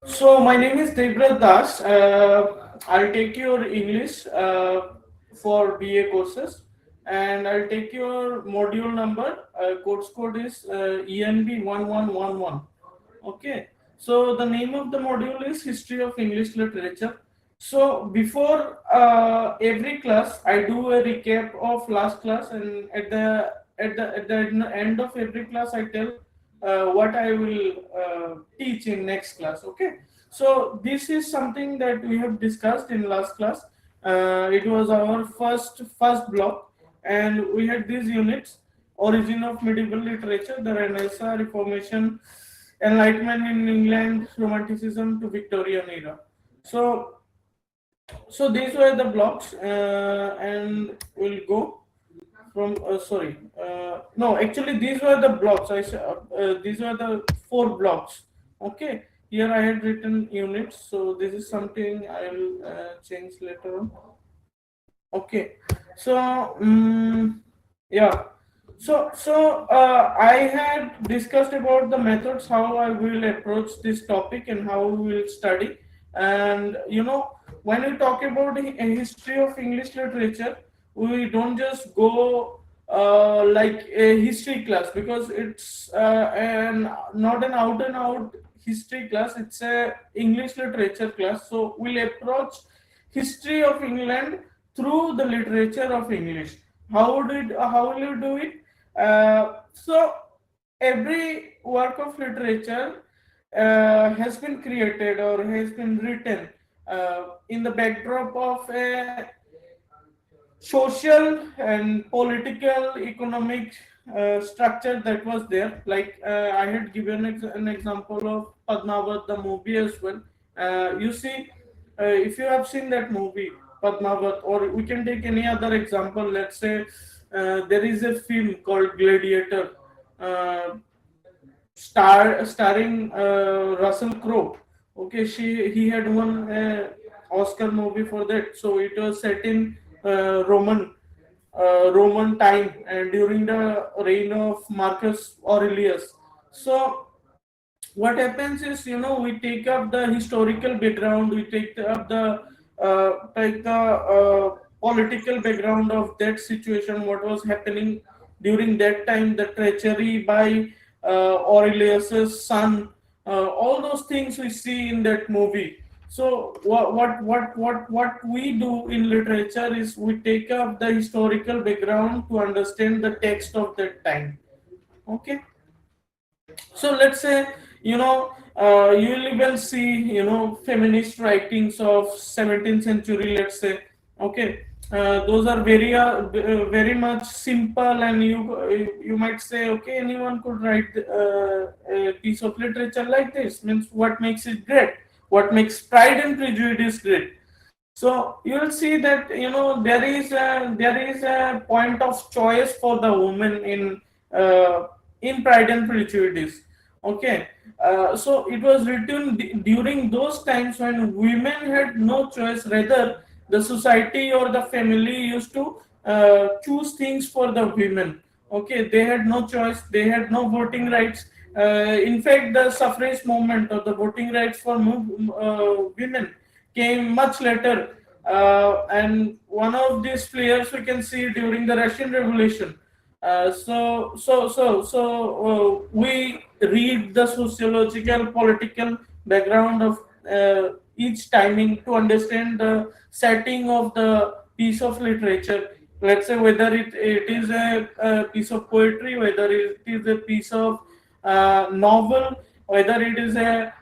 So my name is Devrat Das. I'll take your English for BA courses, and I'll take your module number. Course code is ENB 1111. Okay. So the name of the module is History of English Literature. So before every class, I do a recap of last class, and at the end of every class, I tell what I will teach in next class. Okay. So this is something that we have discussed in last class. It was our first block, and we had these units: origin of medieval literature, the Renaissance, Reformation, Enlightenment in England, Romanticism to Victorian era. So these were the blocks, and we'll go from sorry no, actually these were the blocks. These were the four blocks. Okay, here I had written units, so this is something I'll change later on. Okay, so yeah, I had discussed about the methods, how I will approach this topic and how we will study. And when we talk about a history of English literature, we don't just go like a history class, because it's not an out and out history class. It's a English literature class. So we'll approach history of England through the literature of English. How will you do it? So every work of literature has been created or has been written in the backdrop of a social and political economic structure that was there. Like I had given an example of Padmavat, the movie as well. You see, if you have seen that movie Padmavat, or we can take any other example. Let's say there is a film called Gladiator, uh, starring Russell Crowe. Okay, he had won a Oscar movie for that. So it was set in Roman time, and during the reign of Marcus Aurelius. So what happens is, we take up the historical background, we take the political background of that situation, what was happening during that time, the treachery by Aurelius's son, all those things we see in that movie. So what we do in literature is we take up the historical background to understand the text of that time. Okay, so let's say, you will even see, feminist writings of 17th century, let's say. Okay, those are very much simple, and you might say, okay, anyone could write a piece of literature like this. Means, what makes it great? What makes Pride and Prejudice great? So you will see that, there is a point of choice for the woman in Pride and Prejudice. Okay, so it was written during those times when women had no choice. Rather, the society or the family used to choose things for the women. Okay, they had no choice. They had no voting rights. In fact, the suffrage movement or the voting rights for women came much later. And one of these players we can see during the Russian Revolution. We read the sociological, political background of each timing to understand the setting of the piece of literature. Let's say whether it is a piece of poetry, whether it is a piece of novel, whether it is a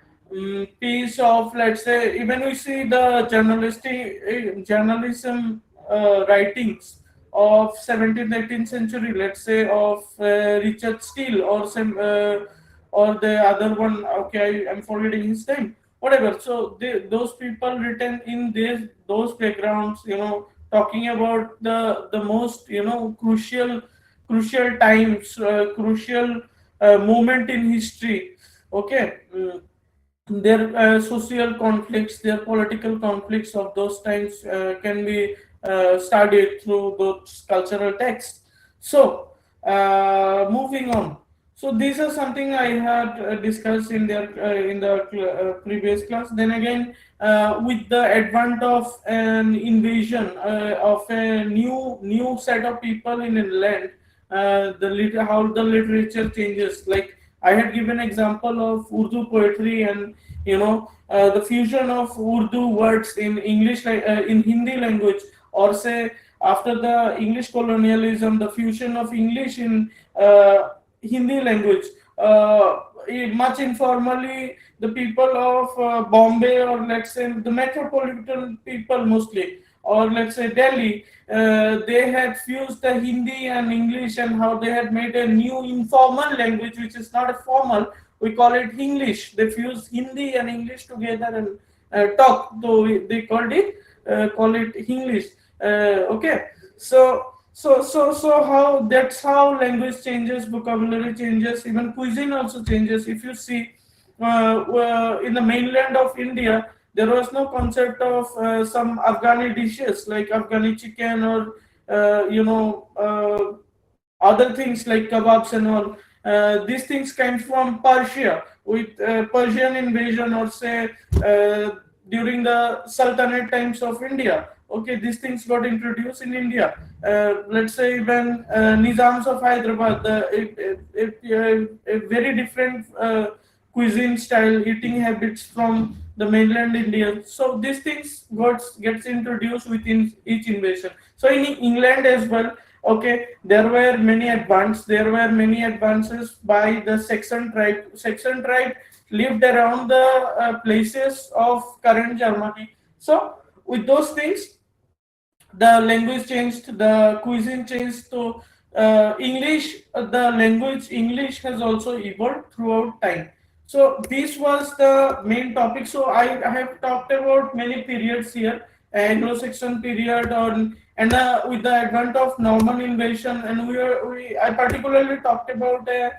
piece of, let's say, even we see the journalism writings of 17th 18th century, let's say, of Richard Steele, or some or the other one. Okay, I'm forgetting his name, whatever. So those people written in those backgrounds, talking about the most, crucial times, crucial moment in history. Okay. Their social conflicts, their political conflicts of those times can be studied through those cultural texts. So, moving on. So these are something I had discussed in the previous class. Then again, with the advent of an invasion of a new set of people in a land, how the literature changes. Like I had given example of Urdu poetry, and the fusion of Urdu words in English, in Hindi language, or say after the English colonialism, the fusion of English in Hindi language. Much informally, the people of Bombay, or let's say the metropolitan people mostly, or let's say Delhi, they had fused the Hindi and English, and how they had made a new informal language, which is not a formal. We call it English. They fused Hindi and English together and talk. So they call it English. Okay, so how that's how language changes, vocabulary changes, even cuisine also changes. If you see, in the mainland of India, there was no concept of some Afghani dishes like Afghani chicken, or other things like kebabs and all. These things came from Persia with Persian invasion, or say during the Sultanate times of India. Okay, these things got introduced in India. Let's say when Nizams of Hyderabad, a very different cuisine style, eating habits from the mainland Indian. So these things gets introduced within each invasion. So in England as well, okay, there were many advances by the Saxon tribe. Saxon tribe lived around the places of current Germany. So with those things, the language changed, the cuisine changed to English. The language English has also evolved throughout time. So this was the main topic. So I have talked about many periods here: Anglo-Saxon period, on and with the advent of Norman invasion, and we I particularly talked about a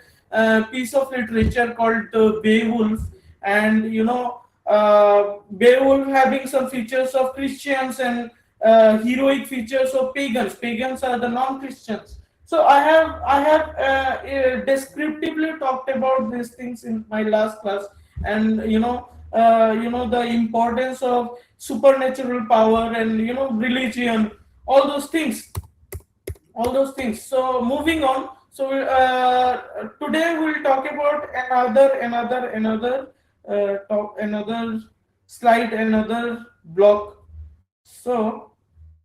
piece of literature called Beowulf, and Beowulf having some features of Christians and heroic features of pagans. Pagans are the non-Christians. So I have descriptively talked about these things in my last class, and the importance of supernatural power, and religion, all those things, So moving on. So today we'll talk about another slide, another block. So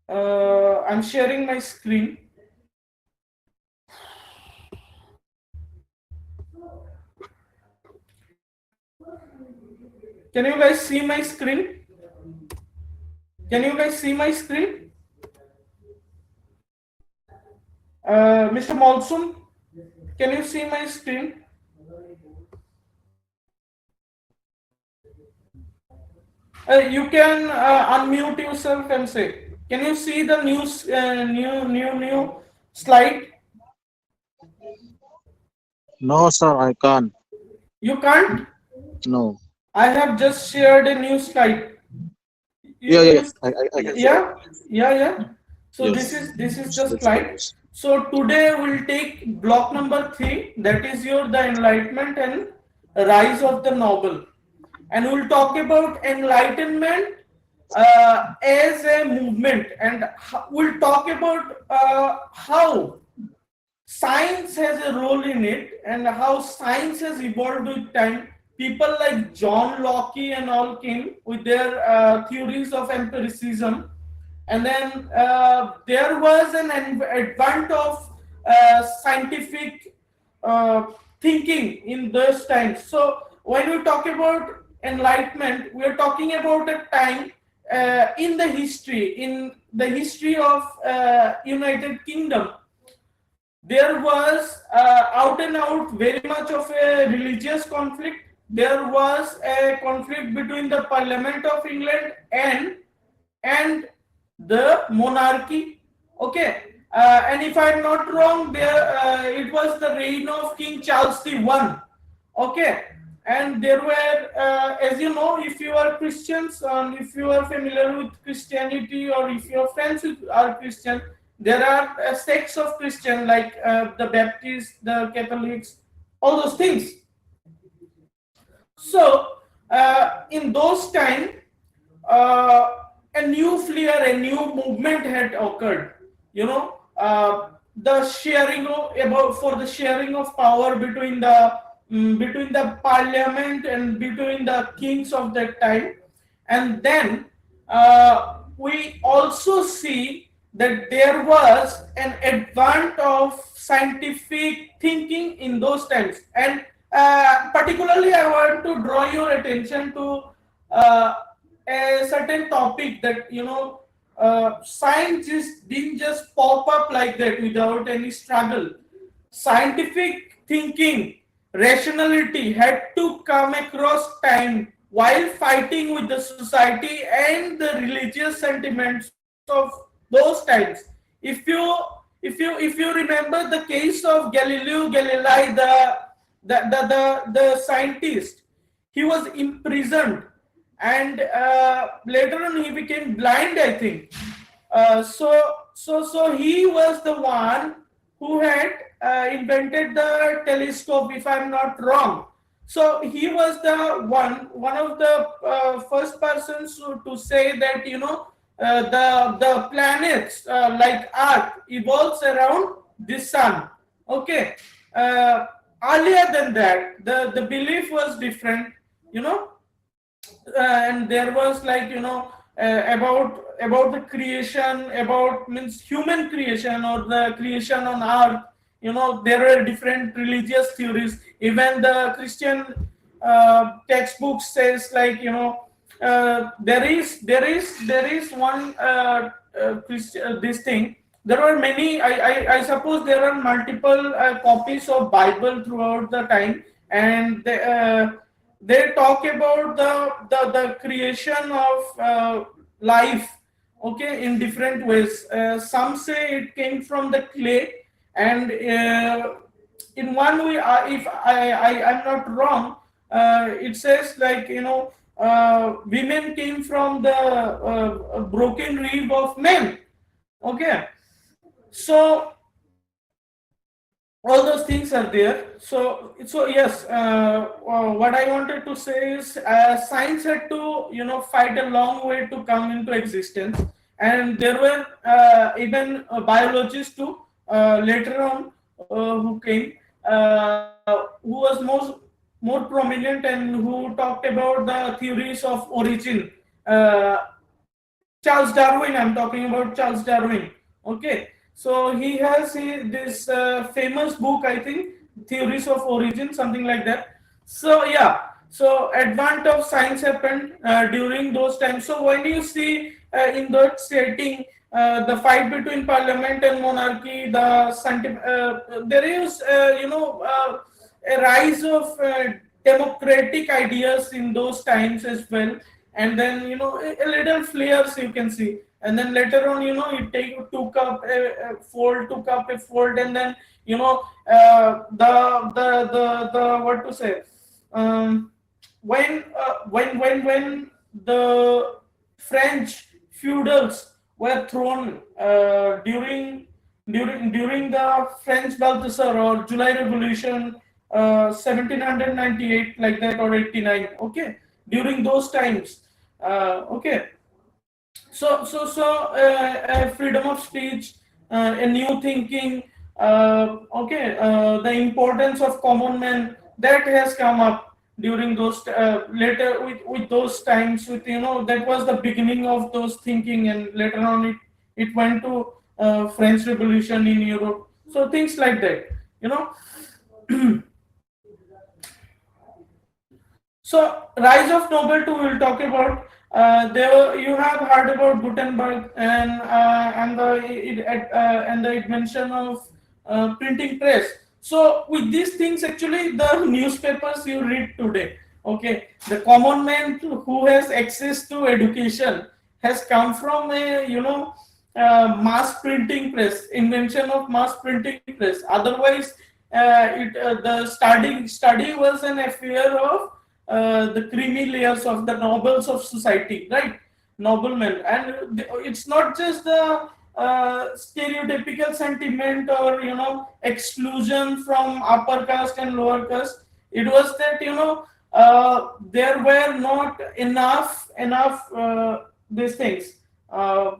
I'm sharing my screen. Can you guys see my screen? Can you guys see my screen? Mr. Malsum, can you see my screen? You can unmute yourself and say. Can you see the new slide? No, sir, I can't. You can't. No. I have just shared a new slide. Yeah, yeah, You yeah. I can see yeah, that. yeah. So this Yes. is this is It's the that's slide. nice. So today we'll take block number 3. That is your the enlightenment and rise of the novel, and we'll talk about enlightenment as a movement, and we'll talk about how science has a role in it, and how science has evolved with time. People like John Locke and all came with their theories of empiricism, and then there was an advent of scientific uh, thinking in those times. So when we talk about enlightenment, we are talking about a time in the history of United Kingdom. There was out and out very much of a religious conflict. There was a conflict between the Parliament of England and the monarchy. Okay, and if I'm not wrong, there it was the reign of King Charles the One. Okay, and there were, as you know, if you are Christians, if you are familiar with Christianity, or if your friends are Christian, there are sects of Christian like the Baptists, the Catholics, all those things. So in those time, uh, a new flare, a new movement had occurred. The sharing of about for the sharing of power between the parliament and between the kings of that time. And then we also see that there was an advent of scientific thinking in those times. And particularly I want to draw your attention to uh, a certain topic that science didn't just pop up like that without any struggle. Scientific thinking, rationality had to come across time while fighting with the society and the religious sentiments of those times. If you remember the case of Galileo Galilei, the scientist, he was imprisoned, and later on he became blind, I think. So he was the one who had invented the telescope, if I'm not wrong. So he was the one of the first persons to say that the planets like Earth evolves around the sun. Okay. uh, Earlier than that, the belief was different, you know and there was, like, about the creation, about, means, human creation or the creation on earth. There were different religious theories. Even the Christian textbook says, like, there is one this thing. There were many, I suppose there are multiple copies of Bible throughout the time. And they talk about the creation of life, okay, in different ways. Some say it came from the clay. And in one way, if I'm not wrong, it says, like, women came from the broken rib of men. Okay. So all those things are there. So yes, what I wanted to say is, science had to fight a long way to come into existence. And there were even biologists too, later on, who came, who was more prominent, and who talked about the theories of origin. Charles Darwin, I'm talking about Charles Darwin. Okay, so he has this famous book, I think, Theories of Origin, something like that. So yeah, so advent of science happened during those times. So when you see in that setting, the fight between parliament and monarchy, there is a rise of democratic ideas in those times as well. And then a little flares you can see. And then later on, it took up a fold. And then the what to say, um, when the French feudals were thrown during the French Balthasar or July Revolution, 1798, like that, or 89. Okay, during those times. Okay, freedom of speech, a new thinking, the importance of common man, that has come up during those later, with those times, with that was the beginning of those thinking. And later on, it went to French Revolution in Europe. So things like that, you know So rise of nobility we'll talk about. You have heard about Gutenberg, and the invention of printing press. So with these things, actually, the newspapers you read today, okay, the common man who has access to education has come from a mass printing press, invention of mass printing press. Otherwise, the study was an affair of the creamy layers of the nobles of society, right? Noblemen. And it's not just the stereotypical sentiment or exclusion from upper caste and lower caste. It was that there were not enough these things,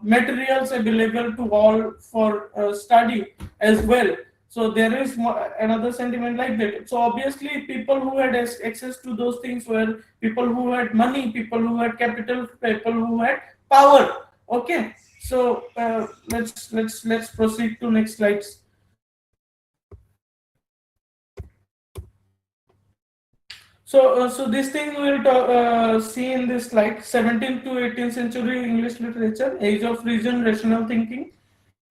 materials available to all for study as well. So there is another sentiment like that. So obviously people who had access to those things were people who had money, people who had capital, people who had power. Okay, so let's proceed to next slides. So this thing we'll see in this slide: 17th to 18th century English literature, age of reason, rational thinking.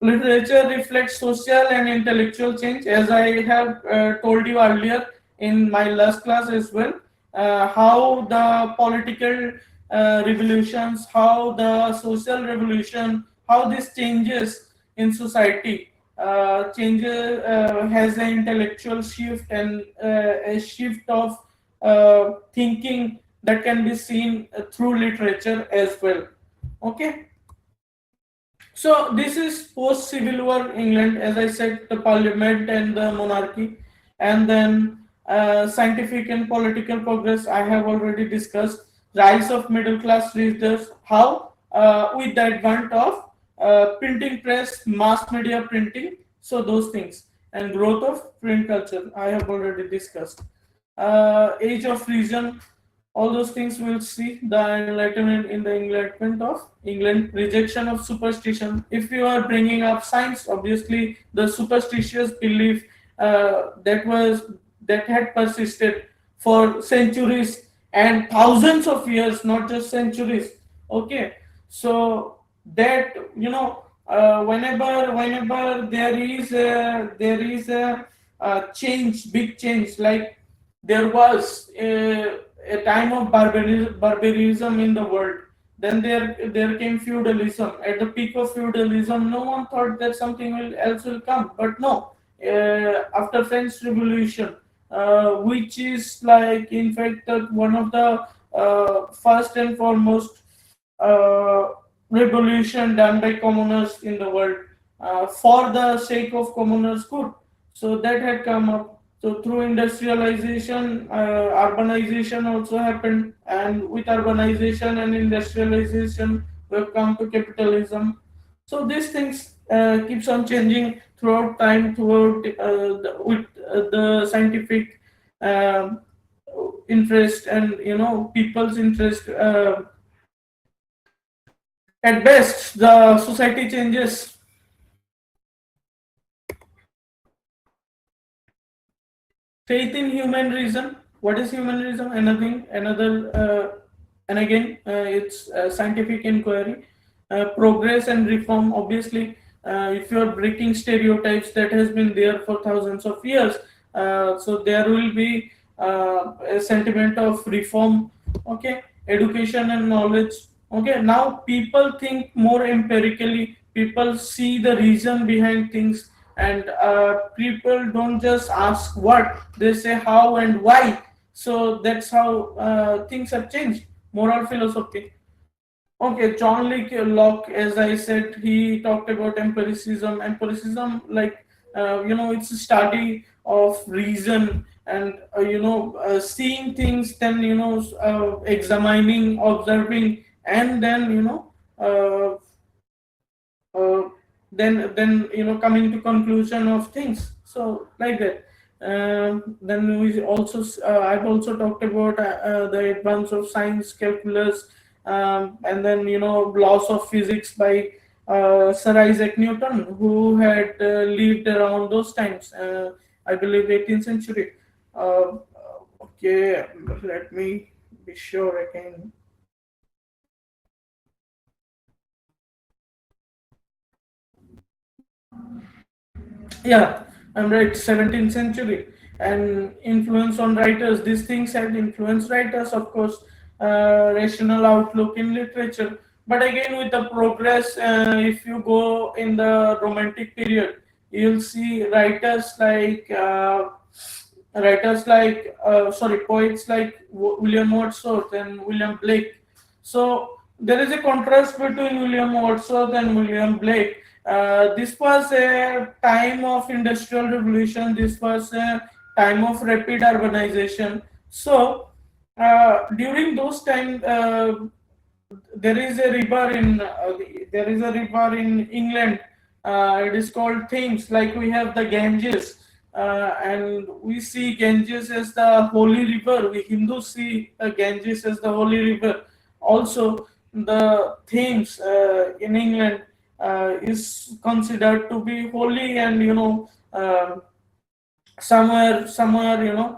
Literature reflects social and intellectual change, as I have told you earlier in my last class as well. How the political revolutions, how the social revolution, how this changes in society, changes has an intellectual shift and a shift of thinking that can be seen through literature as well. Okay. So this is post Civil War England, as I said, the Parliament and the monarchy, and then scientific and political progress. I have already discussed rise of middle class readers. How with the advent of printing press, mass media printing, so those things, and growth of print culture. I have already discussed. Age of reason, all those things we'll see. The enlightenment in the enlightenment of England, rejection of superstition. If you are bringing up science, obviously the superstitious belief that had persisted for centuries and thousands of years, not just centuries. Okay, so that whenever there is a change, big change, like there was a time of barbarism in the world. Then there came feudalism. At the peak of feudalism, no one thought that else will come. But no, after French Revolution, which is like in fact one of the first and foremost uh, revolution done by commoners in the world for the sake of commoners' good. So that had come up. So through industrialization, urbanization also happened, and with urbanization and industrialization, we've come to capitalism. So these things keeps on changing throughout time, throughout with the scientific um interest and people's interest. At best, the society changes. Faith in human reason. What is human reason? And again, it's scientific inquiry, progress and reform. Obviously, if you are breaking stereotypes that has been there for thousands of years, so there will be a sentiment of reform. Okay, education and knowledge. Okay, now people think more empirically. People see the reason behind things, and people don't just ask what, they say how and why. So that's how things have changed. Moral philosophy. Okay, Locke, as I said, he talked about empiricism. Empiricism, like it's a study of reason and seeing things, then examining, observing, and then uh, uh, coming to conclusion of things, so like that. Then we also I've also talked about the advance of science, calculus, and then laws of physics by Sir Isaac Newton, who had lived around those times, I believe 18th century. Okay, let me be sure again. Yeah, I'm right. 17th century, and influence on writers. These things had influenced writers, of course. Rational outlook in literature. But again, with the progress, if you go in the Romantic period, you'll see poets like William Wordsworth and William Blake. So there is a contrast between William Wordsworth and William Blake. This was a time of industrial revolution. This was a time of rapid urbanization. So during those time, there is a river in England. It is called Thames. Like we have the Ganges, and we see Ganges as the holy river. We Hindus see Ganges as the holy river. Also, the Thames in England is considered to be holy, and somewhere somewhere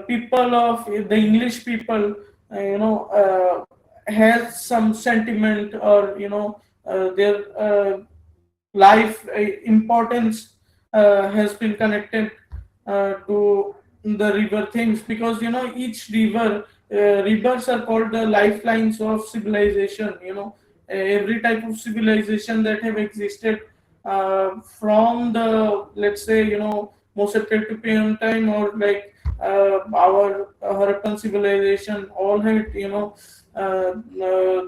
people of the English people has some sentiment, or their life importance has been connected to the river things, because each rivers are called the lifelines of civilization. Every type of civilization that have existed from the, let's say, Mesopotamian time, or like our Harappan civilization, all had uh, uh,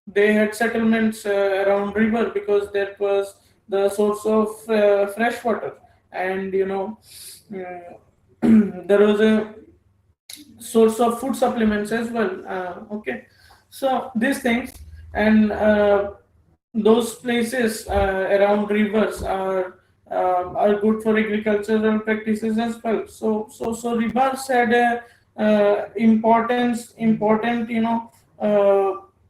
they had settlements around river, because that was the source of fresh water. And there was a source of food supplements as well. Okay, so these things, and those places around rivers are good for agricultural practices as well. So rivers had a important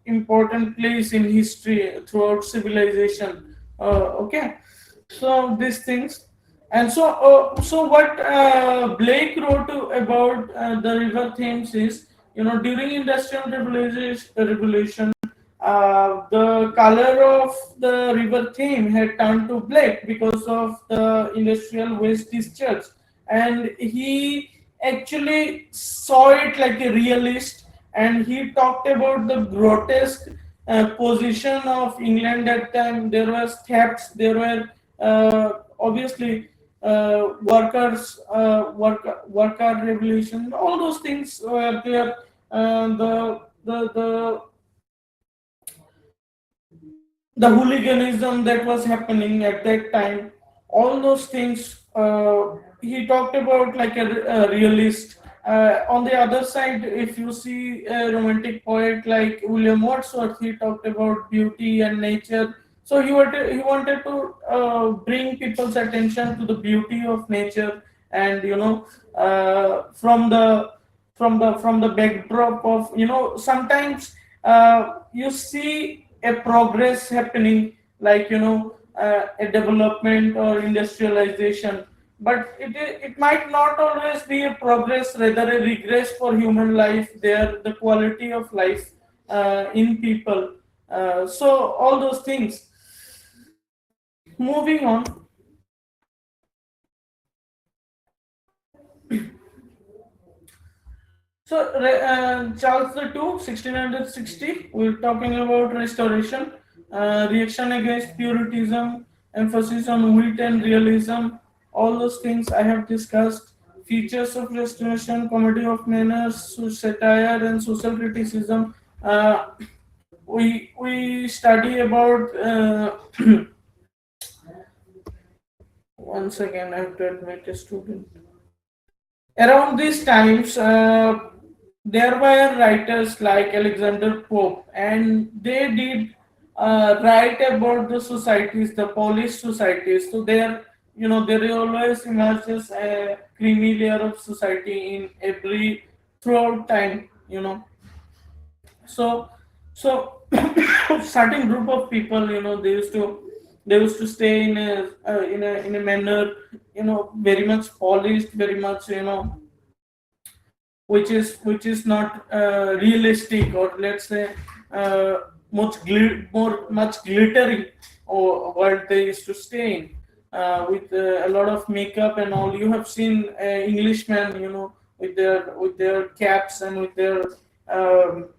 important place in history throughout civilization. Okay, so these things. And so what Blake wrote about the river Thames is, during industrial revolution, the color of the river Thames had turned to black because of the industrial waste discharge. And he actually saw it like a realist, and he talked about the grotesque position of England at time. There was thefts, there were obviously worker revolution, all those things were there. The hooliganism that was happening at that time, all those things he talked about like a realist. On the other side, if you see a romantic poet like William Wordsworth, he talked about beauty and nature. So he wanted to bring people's attention to the beauty of nature, and from the backdrop of, sometimes you see a progress happening, like a development or industrialization, but it might not always be a progress, rather a regress for human life there, the quality of life in people. So all those things. Moving on. So, Charles the Two, 1660, we're talking about restoration, reaction against Puritanism, emphasis on wit and realism, all those things I have discussed. Features of restoration, comedy of manners, satire, and social criticism. We study about. Once again, I have to admit, a student. Around these times, there were writers like Alexander Pope, and they did write about the societies, the Polish societies. So there always emerges a creamy layer of society in every throughout time. So so certain group of people, they used to stay in a manner, very much polished, very much, which is not realistic, or let's say much glittering, or what they used to stay in, with a lot of makeup and all. You have seen Englishmen, with their caps and with their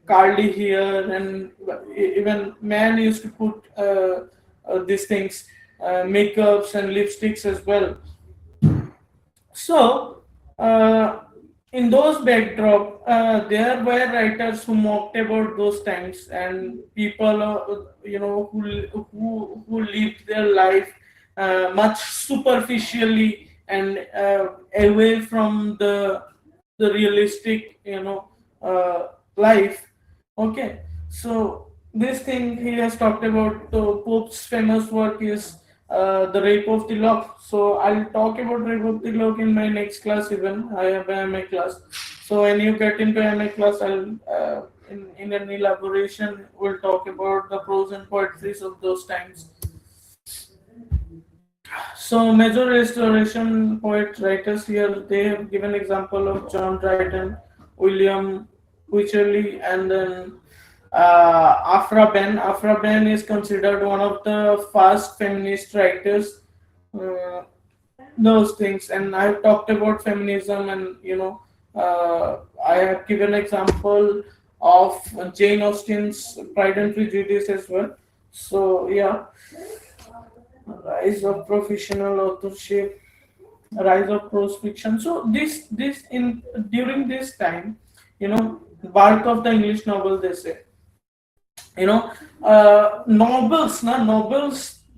curly hair, and even man used to put these things, makeups and lipsticks as well. So, uh, in those backdrop, there were writers who mocked about those times, and people, who lived their life much superficially and away from the realistic, life. Okay, so this thing he has talked about. The Pope's famous work is the Rape of the Lock. So I'll talk about Rape of the Lock in my next class. Even I have a MA class. So when you get into MA class, I'll in an elaboration we'll talk about the prose and poetries of those times. So major restoration poet writers here, they have given example of John Dryden, William Wycherley, and then Afra Ben. Afra Ben is considered one of the first feminist writers. Uh, those things, and I've talked about feminism, and I have given example of Jane Austen's Pride and Prejudice as well. So yeah, rise of professional authorship, rise of prose fiction. So this in during this time, birth of the English novel, they say, novels,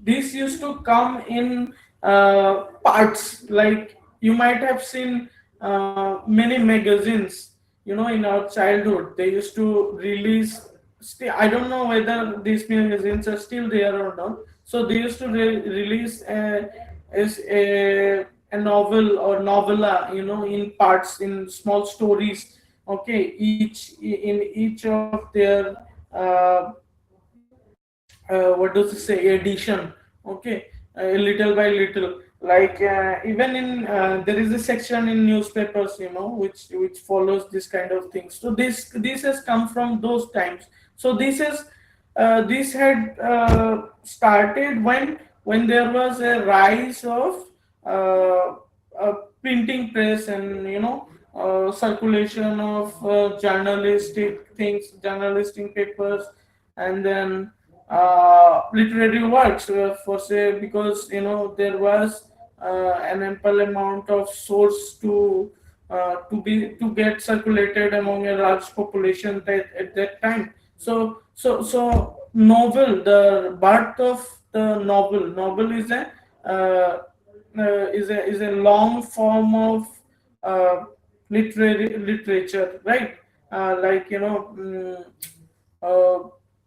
this used to come in parts. Like you might have seen many magazines, in our childhood they used to release. Still, I don't know whether these magazines are still there or not. So they used to release as a novel or novella, in parts, in small stories. Okay, each of their uh, what does it say, addition. Okay, little by little, like even in there is a section in newspapers, which follows this kind of things. So this has come from those times. So this had started when there was a rise of uh, a printing press, and circulation of journalistic things, journalistic papers, and then literary works, for say, because there was an ample amount of source to get circulated among a large population at that time. So novel, the birth of the novel is a long form of uh, literary literature, right? Like uh,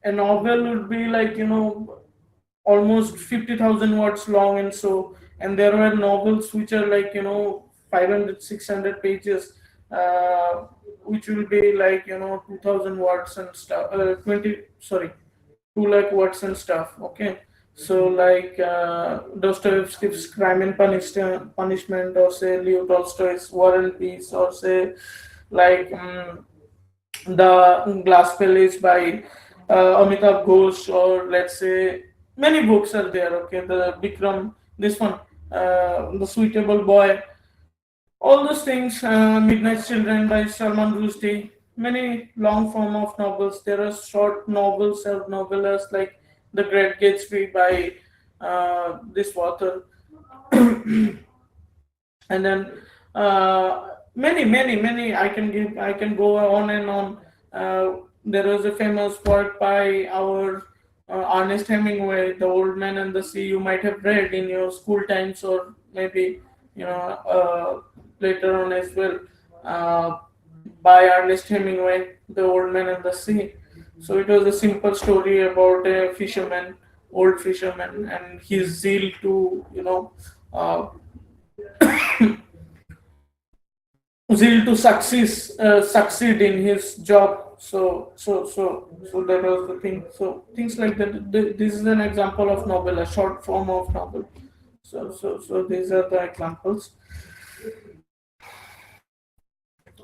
a novel would be like almost 50,000 words long, and there were novels which are like 500, 600 pages, uh, which will be like 2,000 words and stuff, 20, sorry, 2 lakh words and stuff. Okay, so like Dostoevsky's Crime and Punishment, or say Leo Tolstoy's War and Peace, or say like the Glass Palace by Amitabh Ghosh, or let's say many books are there. Okay, the Bikram, this one, the Suitable Boy, all those things. Midnight Children by Salman Rushdie. Many long form of novels. There are short novels or novellas like The Great Gatsby by this author, and then many I can go on and on. There was a famous work by our Ernest Hemingway, The Old Man and the Sea. You might have read in your school times, or maybe later on as well, uh, by Ernest Hemingway, The Old Man and the Sea. So it was a simple story about a fisherman, old fisherman, and his zeal to uh, succeed in his job. So that was the thing. So things like that. This is an example of novel, a short form of novel. So these are the examples.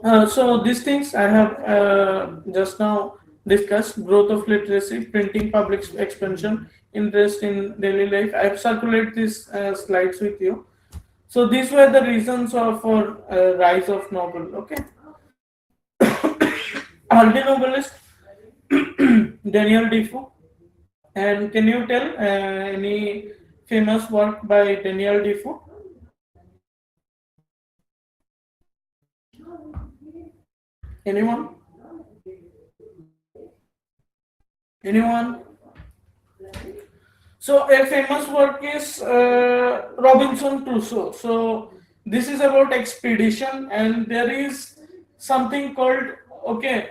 So these things I have just now discussed: growth of literacy, printing, public expansion, interest in daily life. I have circulated these slides with you. So these were the reasons for rise of novel. Okay, early novelist Daniel Defoe. And can you tell any famous work by Daniel Defoe? Anyone? Anyone? So a famous work is Robinson Crusoe. So this is about expedition, and there is something called, okay,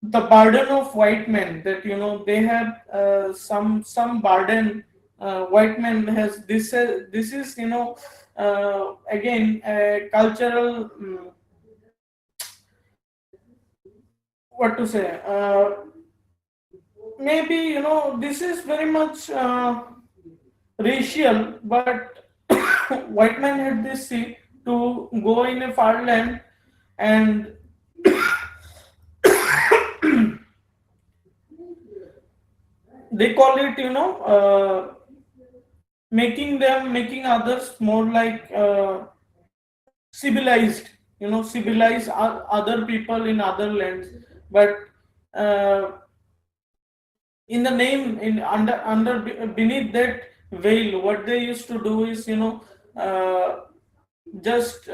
the burden of white men, that they had some burden. White men has this. This is again a cultural, what to say. Maybe this is very much racial, but white man had this see to go in a far land, and they call it, making others more like civilized, civilize other people in other lands. But uh, in the name, in under beneath that veil, what they used to do is, just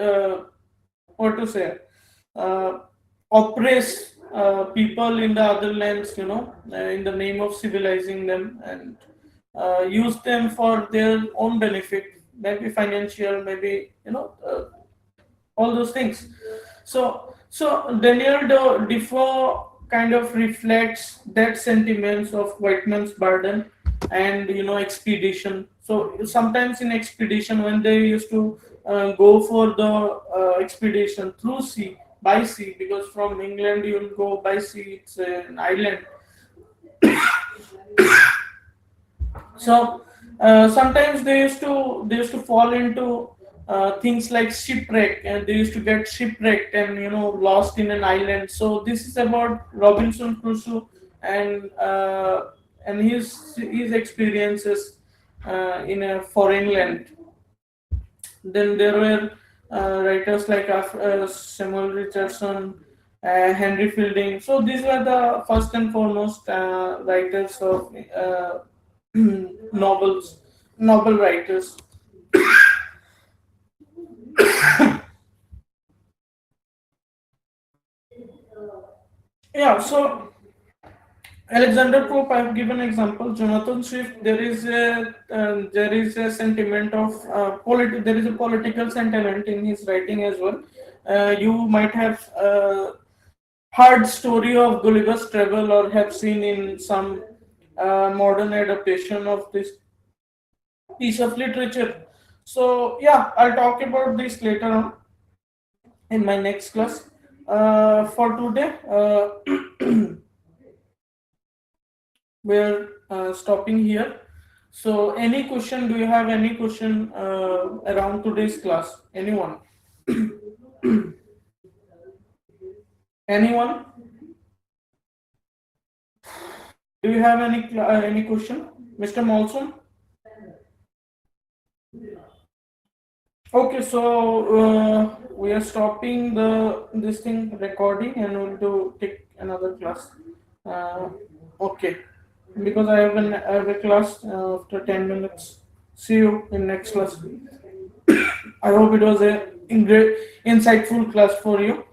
what to say, uh, oppress people in the other lands, in the name of civilizing them, and use them for their own benefit, maybe financial, maybe all those things. So Daniel Defoe kind of reflects that sentiments of white man's burden and expedition. So sometimes in expedition, when they used to go for the expedition through sea, by sea, because from England you'll go by sea, it's an island. So sometimes they used to fall into things like shipwreck, and they used to get shipwrecked and lost in an island. So this is about Robinson Crusoe and his experiences in a foreign land. Then there were writers like Samuel Richardson, Henry Fielding. So these were the first and foremost writers of novels, novel writers. Yeah. So Alexander Pope, I've given example. Jonathan Swift, there is a sentiment of there is a political sentiment in his writing as well. You might have heard story of Gulliver's Travel, or have seen in some modern adaptation of this piece of literature. So yeah, I'll talk about this later on in my next class. For today, we're stopping here. So, any question? Do you have any question around today's class? Anyone? Anyone? Do you have any question, Mr. Molson? Okay, so we are stopping the this thing recording, and we'll take another class. Uh, okay, because I have a class after 10 minutes. See you in next class. I hope it was a great, insightful class for you.